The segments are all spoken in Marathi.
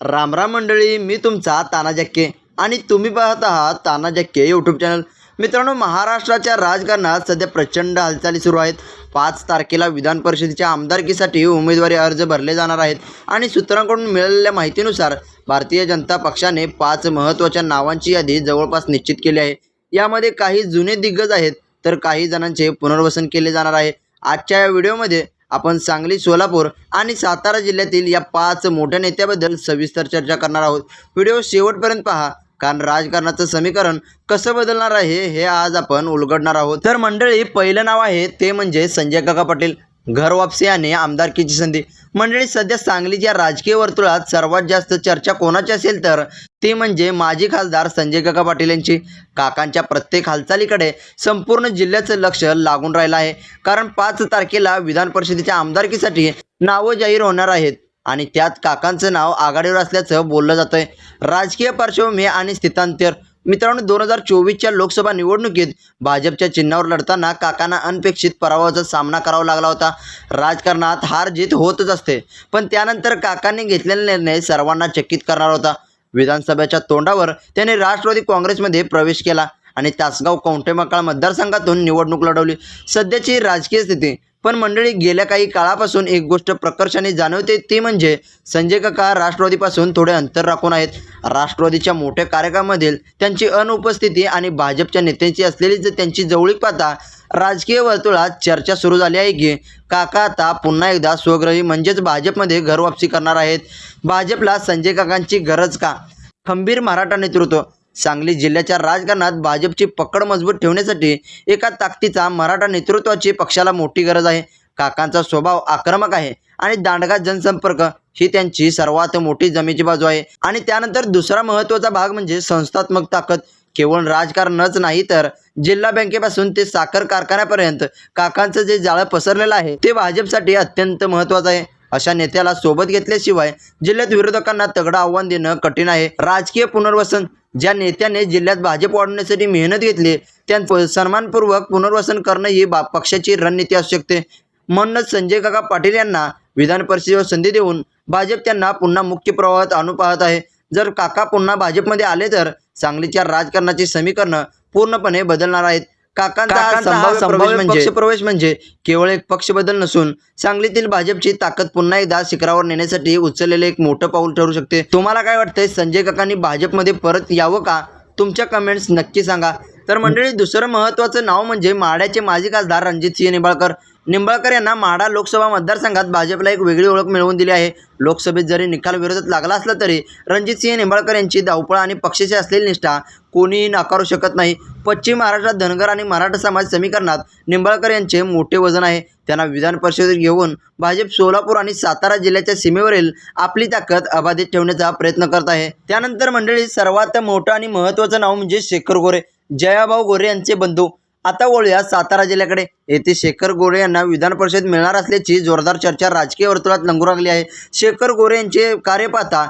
रामराम मंडळी, मी तुमचा ताना जक्के आणि तुम्ही पाहत आहात ताना जक्के यूट्यूब चॅनल. मित्रांनो, महाराष्ट्राच्या राजकारणात सध्या प्रचंड हालचाली सुरू आहेत. 5 तारखेला विधान परिषदेच्या आमदारकीसाठी उमेदवारी अर्ज भरले जाणार आहेत आणि सूत्रांकडून मिळालेल्या माहितीनुसार भारतीय जनता पक्षाने 5 महत्त्वाच्या नावांची यादी जवळपास निश्चित केली आहे. यामध्ये काही जुने दिग्गज आहेत तर काही जणांचे पुनर्वसन केले जाणार आहे. आजच्या या व्हिडिओमध्ये आपण सांगली, सोलापूर आणि सातारा जिल्ह्यातील या 5 मोठ्या नेत्याबद्दल सविस्तर चर्चा करणार आहोत. व्हिडिओ शेवटपर्यंत पहा, कारण राजकारणाचं समीकरण कसं बदलणार आहे हे आज आपण उलगडणार आहोत. तर मंडळी, पहिलं नाव आहे ते म्हणजे संजय काका पाटील. घर वापसी आणि आमदारकीची संधी. मंडळी, सध्या सांगलीच्या राजकीय वर्तुळात सर्वात जास्त चर्चा कोणाची असेल तर ती म्हणजे माजी खासदार संजय काका पाटील यांची. काकांच्या प्रत्येक हालचालीकडे संपूर्ण जिल्ह्याचं लक्ष लागून राहिलं आहे, कारण 5 तारखेला विधान परिषदेच्या आमदारकीसाठी नावं जाहीर होणार आहेत आणि त्यात काकांचं नाव आघाडीवर असल्याचं बोललं जातंय. राजकीय पार्श्वभूमी आणि स्थितांतर. मित्रांनो, 2024च्या लोकसभा निवडणुकीत भाजपच्या चिन्हावर लढताना काकांना अनपेक्षित पराभवाचा सामना करावा लागला होता. राजकारणात हार जीत होतच असते, पण त्यानंतर काकांनी घेतलेला निर्णय सर्वांना चकित करणार होता. विधानसभेच्या तोंडावर त्याने राष्ट्रवादी काँग्रेसमध्ये प्रवेश केला आणि तासगाव कवठेमहांकाळ मतदारसंघातून निवडणूक लढवली. सध्याची राजकीय स्थिती. पण मंडळी, गेल्या काही काळापासून एक गोष्ट प्रकर्षाने जाणवते, ती म्हणजे संजय काका राष्ट्रवादीपासून थोडे अंतर राखून आहेत. राष्ट्रवादीच्या मोठ्या कार्यक्रमामधील त्यांची अनुपस्थिती आणि भाजपच्या नेत्यांची असलेली त्यांची जवळीक पाहता राजकीय वर्तुळात चर्चा सुरू झाली आहे की काका आता पुन्हा एकदा स्वग्रही म्हणजेच भाजपमध्ये घर वापसी करणार आहेत. भाजपला संजय काकांची गरज का? खंबीर मराठा नेतृत्व. सांगली जिल्ह्याच्या राजकारणात भाजपची पकड मजबूत ठेवण्यासाठी एका ताकदीचा मराठा नेतृत्वाची पक्षाला मोठी गरज आहे. काकांचा स्वभाव आक्रमक आहे आणि दांडगा जनसंपर्क ही त्यांची सर्वात मोठी जमेची बाजू आहे. आणि त्यानंतर दुसरा महत्त्वाचा भाग म्हणजे संस्थात्मक ताकद. केवळ राजकारणच नाही तर जिल्हा बँकेपासून ते साखर कारखान्यापर्यंत काकांचं जे जाळं पसरलेलं आहे ते भाजपसाठी अत्यंत महत्त्वाचं आहे. अशा नेत्याला सोबत घेतल्याशिवाय जिल्ह्यात विरोधकांना तगडं आव्हान देणं कठीण आहे. राजकीय पुनर्वसन. ज्या नेत्याने जिल्ह्यात भाजप वाढवण्यासाठी मेहनत घेतली त्यांचं सन्मानपूर्वक पुनर्वसन करणं ही पक्षाची रणनीती असू शकते. म्हणूनच संजय काका पाटील यांना विधान परिषदेवर संधी देऊन भाजप त्यांना पुन्हा मुख्य प्रवाहात आणू पाहत आहे. जर काका पुन्हा भाजपमध्ये आले तर सांगलीच्या राजकारणाची समीकरणं पूर्णपणे बदलणार आहेत. काकांचा संभाव्य प्रवेश म्हणजे केवळ एक पक्ष बदल नसून सांगलीतील भाजपची ताकद पुन्हा एकदा शिखरावर नेण्यासाठी उचललेले एक मोठं पाऊल ठरू शकते. तुम्हाला काय वाटतंय, संजय काकांनी भाजपमध्ये परत यावं का? तुमच्या कमेंट्स नक्की सांगा. तर मंडळी, दुसरं महत्त्वाचं नाव म्हणजे माढ्याचे माजी खासदार रणजितसिंह निंबाळकर. निंबाळकर यांना माढा लोकसभा मतदारसंघात भाजपला एक वेगळी ओळख मिळवून दिली आहे. लोकसभेत जरी निकाल विरोधात लागला असला तरी रणजितसिंह निंबाळकर यांची धावपळ आणि पक्षाची असलेली निष्ठा कोणीही नाकारू शकत नाही. पश्चिम महाराष्ट्रात धनगर आणि मराठा समाज समीकरणात निंबाळकर यांचे मोठे वजन आहे. त्यांना विधान परिषदेत घेऊन भाजप सोलापूर आणि सातारा जिल्ह्याच्या सीमेवरील आपली ताकद अबाधित ठेवण्याचा प्रयत्न करत आहे. त्यानंतर मंडळी, सर्वात मोठं आणि महत्त्वाचं नाव म्हणजे शेखर गोरे. जयाभाऊ गोरे यांचे बंधू. आता वळूया सातारा जिल्ह्याकडे. येथे शेखर गोरे यांना विधान परिषद मिळणार असल्याची जोरदार चर्चा राजकीय वर्तुळात रंगू लागली आहे. शेखर गोरे यांचे कार्य पाहता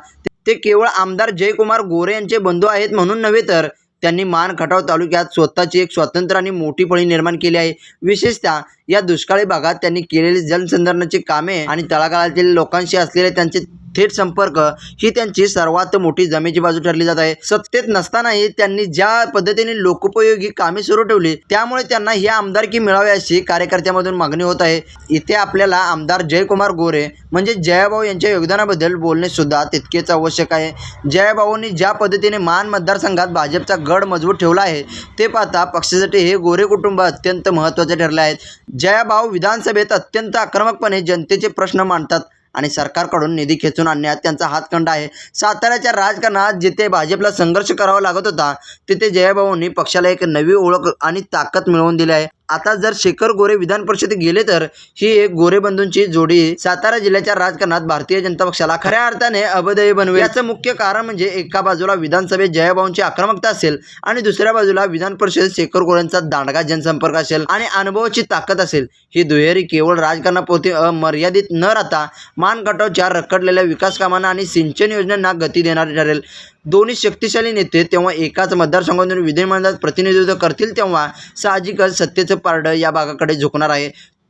ते केवळ आमदार जयकुमार गोरे यांचे बंधू आहेत म्हणून नव्हे, तर त्यांनी मान खटाव तालुक्यात स्वतःची एक स्वतंत्र आणि मोठी फळी निर्माण केली आहे. विशेषतः या दुष्काळी भागात त्यांनी केलेली जलसंधारणाची कामे आणि तळागाळातील लोकांशी असलेले त्यांचे थेट संपर्क ही त्यांची सर्वात मोठी जमेची बाजू ठरली जात आहे. सत्तेत नसतानाही त्यांनी ज्या पद्धतीने लोकोपयोगी कामे सुरू ठेवली त्यामुळे त्यांना ही आमदारकी मिळावी अशी कार्यकर्त्यांमधून मागणी होत आहे. इथे आपल्याला आमदार जयकुमार गोरे म्हणजे जयाभाऊ यांच्या योगदानाबद्दल बोलणे सुद्धा तितकेच आवश्यक आहे. जयाभाऊंनी ज्या पद्धतीने मान मतदारसंघात भाजपचा गड मजबूत ठेवला आहे ते पाहता पक्षासाठी हे गोरे कुटुंब अत्यंत महत्त्वाचे ठरले आहेत. जयाभाऊ विधानसभेत अत्यंत आक्रमकपणे जनतेचे प्रश्न मांडतात आणि सरकारकडून निधी खेचून आणण्यात त्यांचा हातखंडा आहे. साताऱ्याच्या राजकारणात जिथे भाजपला संघर्ष करावा लागत होता तिथे जयाभाऊंनी पक्षाला एक नवी ओळख आणि ताकद मिळवून दिली आहे. आता जर शेखर गोरे विधान परिषदेत गेले तर ही एक गोरे बंधूंची जोडी सातारा जिल्ह्याच्या राजकारणात भारतीय जनता पक्षाला खऱ्या अर्थाने अभेद्य बनवेल. याचं मुख्य कारण म्हणजे एका बाजूला विधानसभेत जयाभाऊंची आक्रमकता असेल आणि दुसऱ्या बाजूला विधान परिषदेत शेखर गोरेंचा दांडगा जनसंपर्क असेल आणि अनुभवाची ताकद असेल. ही दुहेरी केवळ राजकारणापुरती मर्यादित न राहता मानखटावच्या रखडलेल्या विकास कामांना आणि सिंचन योजनांना गती देणारी ठरेल. दोन्ही शक्तिशाली नेते तेव्हा एकाच मतदारसंघातून विधिमंडळात प्रतिनिधित्व करतील तेव्हा साहजिकच सत्तेचं पारडं या भागाकडे झुकणार आहे.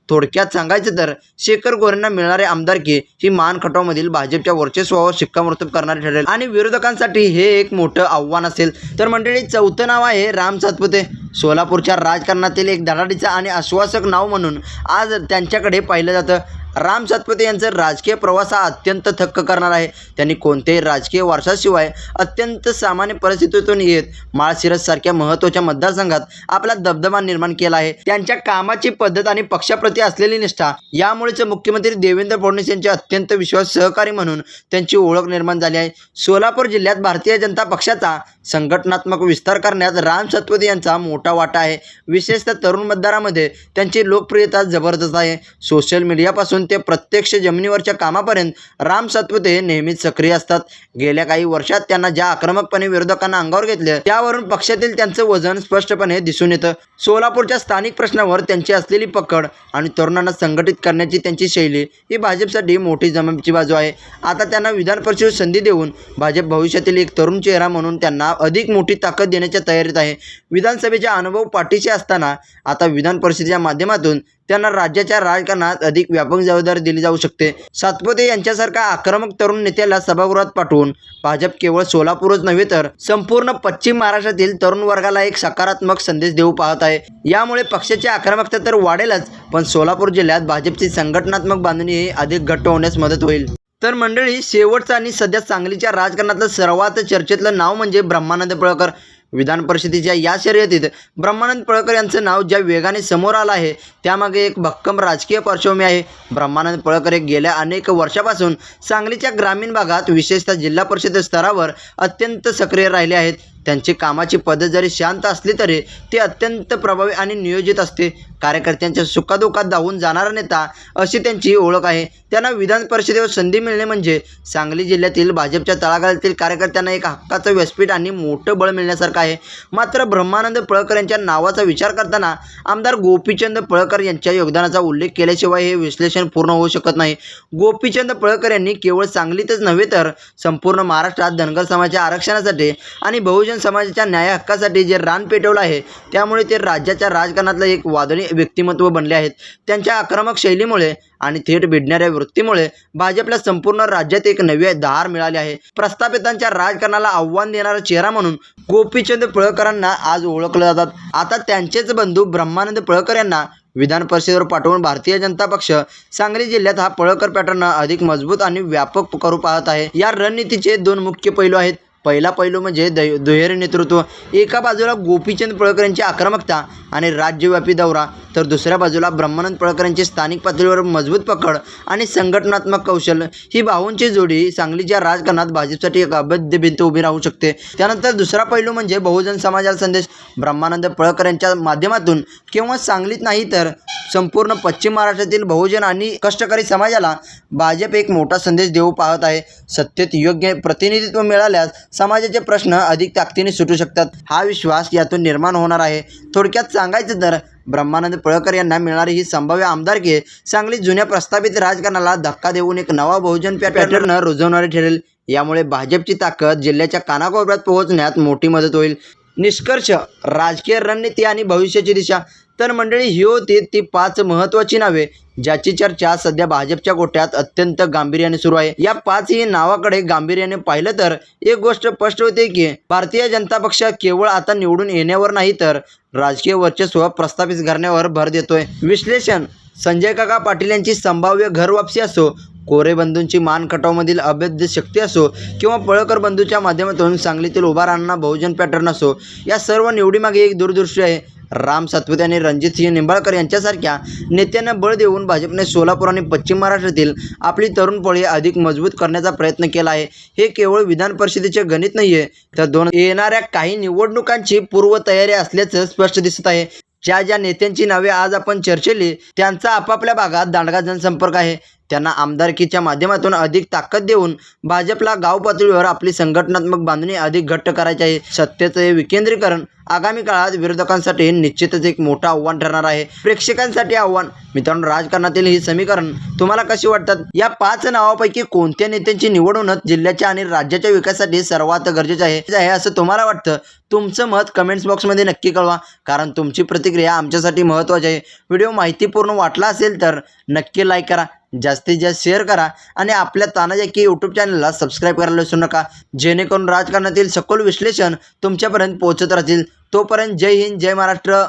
थोडक्यात सांगायचं तर शेखर गोरेंना मिळणारी आमदारकी ही मान खटावमधील भाजपच्या वर्चस्वावर शिक्कामोर्तब करणारी ठरेल आणि विरोधकांसाठी हे एक मोठं आव्हान असेल. तर मंडळी, चौथं नाव आहे राम सातपुते. सोलापूरच्या राजकारणातील एक धडाडीचं आणि आश्वासक नाव म्हणून आज त्यांच्याकडे पाहिलं जातं. राम सातपुते यांचा राजकीय प्रवास हा अत्यंत थक्क करणार आहे. त्यांनी कोणत्याही राजकीय वारशाशिवाय अत्यंत सामान्य परिस्थितीतून येत माळशिरस सारख्या महत्त्वाच्या मतदारसंघात आपला दबदबा निर्माण केला आहे. त्यांच्या कामाची पद्धत आणि पक्षाप्रती असलेली निष्ठा यामुळेच मुख्यमंत्री देवेंद्र फडणवीस यांचे अत्यंत विश्वास सहकारी म्हणून त्यांची ओळख निर्माण झाली आहे. सोलापूर जिल्ह्यात भारतीय जनता पक्षाचा संघटनात्मक विस्तार करण्यात राम सातपुते यांचा मोठा वाटा आहे. विशेषतः तरुण मतदारामध्ये त्यांची लोकप्रियता जबरदस्त आहे. सोशल मीडियापासून ते प्रत्यक्ष जमिनीवरच्या कामापर्यंत राम सातपुते नेहमीच सक्रिय असतात. गेल्या काही वर्षात त्यांना ज्या आक्रमकपणे विरोधकांना अंगावर घेतले त्यावरून पक्षातील त्यांचं वजन स्पष्टपणे दिसून येतं. सोलापूरच्या स्थानिक प्रश्नावर त्यांची असलेली पकड आणि तरुणांना संघटित करण्याची त्यांची शैली ही भाजपसाठी मोठी जमेची बाजू आहे. आता त्यांना विधान परिषदेत संधी देऊन भाजप भविष्यातील एक तरुण चेहरा म्हणून त्यांना अधिक मोठी ताकद देण्याच्या तयारीत आहे. विधानसभेचा अनुभव पाठीशी असताना आता विधान परिषदेच्या माध्यमातून त्यांना राज्याच्या राजकारणात अधिक व्यापक जबाबदारी दिली जाऊ शकते. सातपुते यांच्यासारखा आक्रमक तरुण नेत्याला सभागृहात पाठवून भाजप केवळ सोलापूरच नव्हे तर संपूर्ण पश्चिम महाराष्ट्रातील तरुण वर्गाला एक सकारात्मक संदेश देऊ पाहत आहे. यामुळे पक्षाची आक्रमकता तर वाढेलच, पण सोलापूर जिल्ह्यात भाजपची संघटनात्मक बांधणी ही अधिक घट्ट होण्यास मदत होईल. तर मंडळी, शेवटचं आणि सध्या सांगलीच्या राजकारणातलं सर्वात चर्चेतलं नाव म्हणजे ब्रह्मानंद पळकर. विधान परिषदेच्या या शर्यतीत ब्रह्मानंद पळकर यांचं नाव ज्या वेगाने समोर आलं आहे त्यामागे एक भक्कम राजकीय पार्श्वभूमी आहे. ब्रह्मानंद पळकर हे गेल्या अनेक वर्षापासून सांगलीच्या ग्रामीण भागात विशेषतः जिल्हा परिषद स्तरावर अत्यंत सक्रिय राहिले आहेत. त्यांची कामाची पद्धत जरी शांत असली तरी ते अत्यंत प्रभावी आणि नियोजित असते. कार्यकर्त्यांच्या सुखादुःखात धावून जाणारा नेता अशी त्यांची ओळख आहे. त्यांना विधान परिषदेवर संधी मिळणे म्हणजे सांगली जिल्ह्यातील भाजपच्या तळागाळातील कार्यकर्त्यांना एक हक्काचं व्यासपीठ आणि मोठं बळ मिळण्यासारखं आहे. मात्र ब्रह्मानंद पळकर यांच्या नावाचा विचार करताना आमदार गोपीचंद पळकर यांच्या योगदानाचा उल्लेख केल्याशिवाय हे विश्लेषण पूर्ण होऊ शकत नाही. गोपीचंद पळकर यांनी केवळ सांगलीतच नव्हे तर संपूर्ण महाराष्ट्रात धनगर समाजाच्या आरक्षणासाठी आणि बहुजन समाजाच्या न्याय हक्कासाठी जे रान पेटवलं आहे त्यामुळे ते राज्याच्या राजकारणातलं एक वादळी व्यक्तिमत्व बनले आहेत. त्यांच्या आक्रमक शैलीमुळे आणि थेट भिडणाऱ्या वृत्तीमुळे भाजपला संपूर्ण राज्यात एक नवी धार मिळाली आहे. प्रस्थापितांच्या राजकारणाला आव्हान देणारा चेहरा म्हणून गोपीचंद पळकरांना आज ओळखलं जातात. आता त्यांचेच बंधू ब्रह्मानंद पळकर यांना विधान परिषदेवर पाठवून भारतीय जनता पक्ष सांगली जिल्ह्यात हा पळकर पॅटर्न अधिक मजबूत आणि व्यापक करू पाहत आहे. या रणनीतीचे दोन मुख्य पैलू आहेत. पहिला पैलू म्हणजे दुहेरी नेतृत्व. एका बाजूला गोपीचंद पळकर यांची आक्रमकता आणि राज्यव्यापी दौरा, तर दुसऱ्या बाजूला ब्रह्मानंद पळकर यांची स्थानिक पातळीवर मजबूत पकड आणि संघटनात्मक कौशल्य. ही भाऊंची जोडी सांगलीच्या राजकारणात भाजपसाठी एक अभेद्य भिंत उभी राहू शकते. त्यानंतर दुसरा पैलू म्हणजे बहुजन समाजाला संदेश. ब्रह्मानंद पळकर यांच्या माध्यमातून केवळ सांगलीत नाही तर संपूर्ण पश्चिम महाराष्ट्रातील बहुजन आणि कष्टकरी समाजाला भाजप एक मोठा संदेश देऊ पाहत आहे. सत्तेत योग्य प्रतिनिधित्व मिळाल्यास समाजाचे प्रश्न अधिक ताकदीने सुटू शकतात, हा विश्वास यातून निर्माण होणार आहे. थोडक्यात सांगायचं तर ब्रह्मानंद पळकर यांना मिळणारी ही संभाव्य आमदारकी सांगली जुन्या प्रस्थापित राजकारणाला धक्का देऊन एक नवा बहुजन पॅटर्न रुजवणारी ठरेल. यामुळे भाजपची ताकद जिल्ह्याच्या कानाकोपऱ्यात पोहोचण्यात मोठी मदत होईल. निष्कर्ष, राजकीय रणनीती आणि भविष्याची दिशा. तर मंडळी, ही होती ती 5 महत्त्वाची नावे ज्याची चर्चा सध्या भाजपच्या गोट्यात अत्यंत गांभीर्याने सुरू आहे. या 5ही नावाकडे गांभीर्याने पाहिलं तर एक गोष्ट स्पष्ट होते की भारतीय जनता पक्ष केवळ आता निवडून येण्यावर नाही तर राजकीय वर्चस्व प्रस्थापित करण्यावर भर देतोय. विश्लेषण: संजय काका पाटील यांची संभाव्य घरवापसी असो, कोरे बंधूंची मान खटावमधील अभेद्य शक्ती असो किंवा पळकर बंधूच्या माध्यमातून सांगलीतील उभा राहणारा बहुजन पॅटर्न असो, या सर्व निवडीमागे एक दूरदृष्टी आहे. राम सातपुते आणि रणजितसिंह निंबाळकर यांच्यासारख्या नेत्यांना बळ देऊन भाजपने सोलापूर आणि पश्चिम महाराष्ट्रातील आपली तरुण पळी अधिक मजबूत करण्याचा प्रयत्न केला आहे. हे केवळ विधान परिषदेचे गणित नाहीये तर येणाऱ्या काही निवडणुकांची पूर्वतयारी असल्याचं स्पष्ट दिसत आहे. ज्या नेत्यांची नावे आज आपण चर्चेली त्यांचा आपापल्या भागात दांडगा जनसंपर्क आहे. त्यांना आमदारकीच्या माध्यमातून अधिक ताकद देऊन भाजपला गाव पातळीवर आपली संघटनात्मक बांधणी अधिक घट्ट करायची आहे. सत्तेचं हे विकेंद्रीकरण आगामी काळात विरोधकांसाठी निश्चितच एक मोठं आव्हान ठरणार आहे. प्रेक्षकांसाठी आव्हान. मित्रांनो, राजकारणातील ही समीकरण तुम्हाला कशी वाटतात? या 5 नावापैकी कोणत्या नेत्यांची निवड होणं जिल्ह्याच्या आणि राज्याच्या विकासासाठी सर्वात गरजेचं आहे असं तुम्हाला वाटतं? तुमचं मत कमेंट्स बॉक्समध्ये नक्की कळवा, कारण तुमची प्रतिक्रिया आमच्यासाठी महत्त्वाची आहे. व्हिडिओ माहितीपूर्ण वाटला असेल तर नक्की लाईक करा, जास्तीत जास्त शेअर करा आणि आपल्या तानाजी अक्के यूट्यूब चॅनलला सबस्क्राईब करायला विसरू नका, जेणेकरून राजकारणातील सखोल विश्लेषण तुमच्यापर्यंत पोहोचत राहतील. तोपर्यंत जय हिंद, जय महाराष्ट्र.